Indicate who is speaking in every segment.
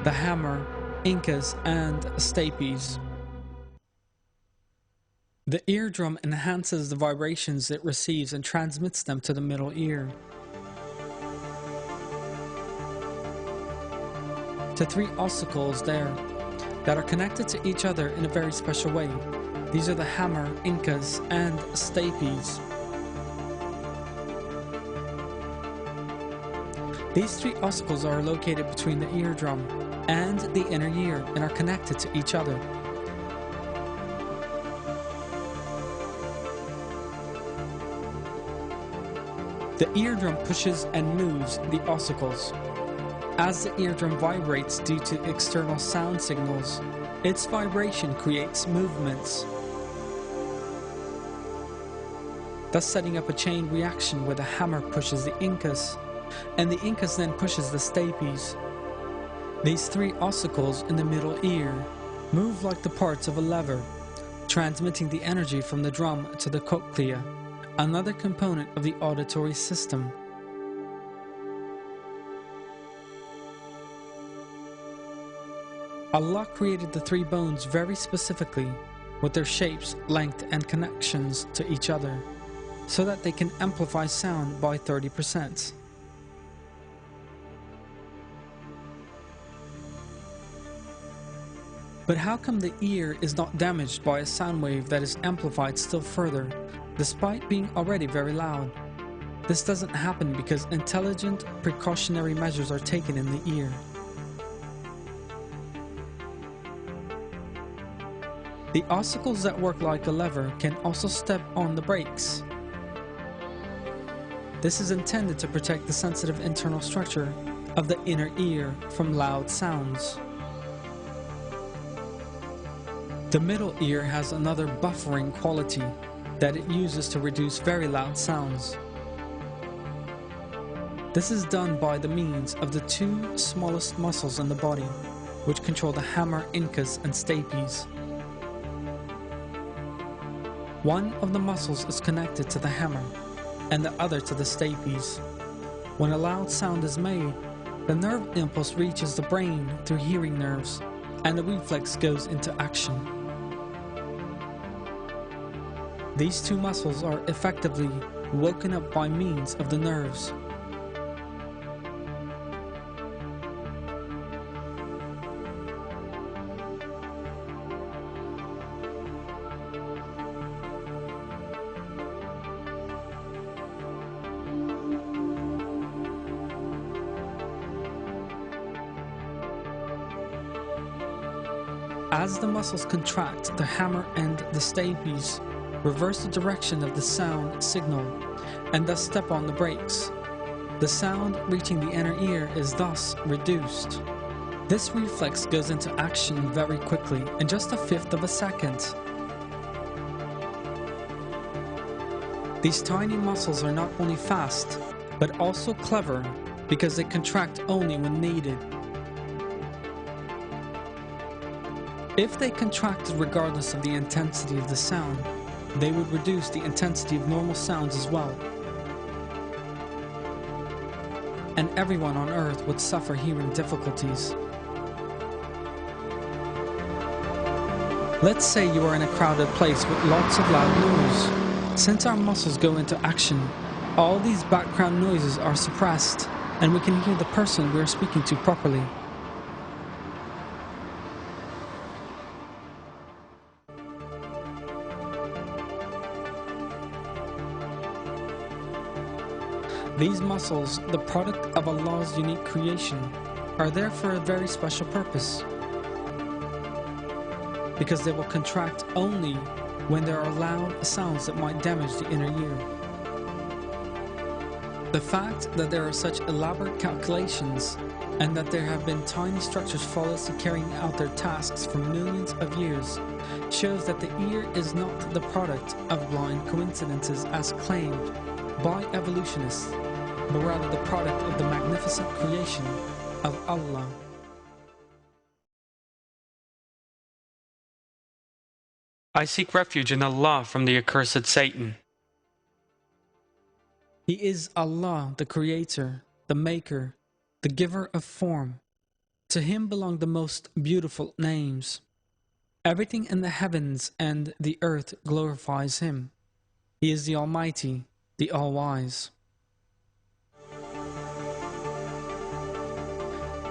Speaker 1: the hammer, incus, and stapes. The eardrum enhances the vibrations it receives and transmits them to the middle ear. To three ossicles there that are connected to each other in a very special way. These are the hammer, incus, and stapes. These three ossicles are located between the eardrum and the inner ear and are connected to each other. The eardrum pushes and moves the ossicles. As the eardrum vibrates due to external sound signals, its vibration creates movements, thus setting up a chain reaction where the hammer pushes the incus, and the incus then pushes the stapes. These three ossicles in the middle ear move like the parts of a lever, transmitting the energy from the drum to the cochlea, another component of the auditory system. Allah created the three bones very specifically, with their shapes, length, and connections to each other, so that they can amplify sound by 30%. But how come the ear is not damaged by a sound wave that is amplified still further, despite being already very loud? This doesn't happen because intelligent precautionary measures are taken in the ear. The ossicles that work like a lever can also step on the brakes. This is intended to protect the sensitive internal structure of the inner ear from loud sounds. The middle ear has another buffering quality that it uses to reduce very loud sounds. This is done by the means of the two smallest muscles in the body, which control the hammer, incus, and stapes. One of the muscles is connected to the hammer, and the other to the stapes. When a loud sound is made, the nerve impulse reaches the brain through hearing nerves, and the reflex goes into action. These two muscles are effectively woken up by means of the nerves. As the muscles contract, the hammer and the stapes reverse the direction of the sound signal and thus step on the brakes. The sound reaching the inner ear is thus reduced. This reflex goes into action very quickly, in just a fifth of a second. These tiny muscles are not only fast, but also clever because they contract only when needed. If they contracted regardless of the intensity of the sound, they would reduce the intensity of normal sounds as well. And everyone on Earth would suffer hearing difficulties. Let's say you are in a crowded place with lots of loud noise. Since our muscles go into action, all these background noises are suppressed, and we can hear the person we are speaking to properly. These muscles, the product of Allah's unique creation, are there for a very special purpose, because they will contract only when there are loud sounds that might damage the inner ear. The fact that there are such elaborate calculations and that there have been tiny structures flawlessly carrying out their tasks for millions of years shows that the ear is not the product of blind coincidences as claimed by evolutionists, but rather the product of the magnificent creation of Allah. I seek refuge in Allah from the accursed Satan. He is Allah, the Creator, the Maker, the Giver of form. To him belong the most beautiful names. Everything in the heavens and the earth glorifies him. He is the Almighty, the All-Wise.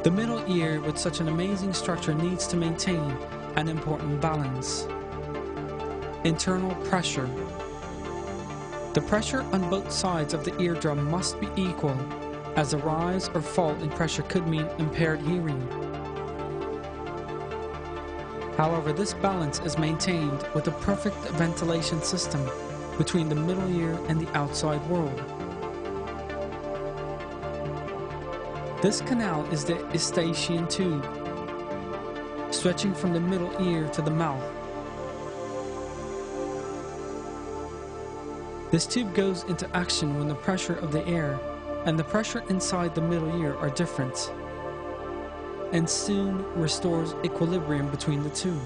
Speaker 1: The middle ear with such an amazing structure needs to maintain an important balance. Internal pressure. The pressure on both sides of the eardrum must be equal, as a rise or fall in pressure could mean impaired hearing. However, this balance is maintained with a perfect ventilation system between the middle ear and the outside world. This canal is the Eustachian tube, stretching from the middle ear to the mouth. This tube goes into action when the pressure of the air and the pressure inside the middle ear are different, and soon restores equilibrium between the two.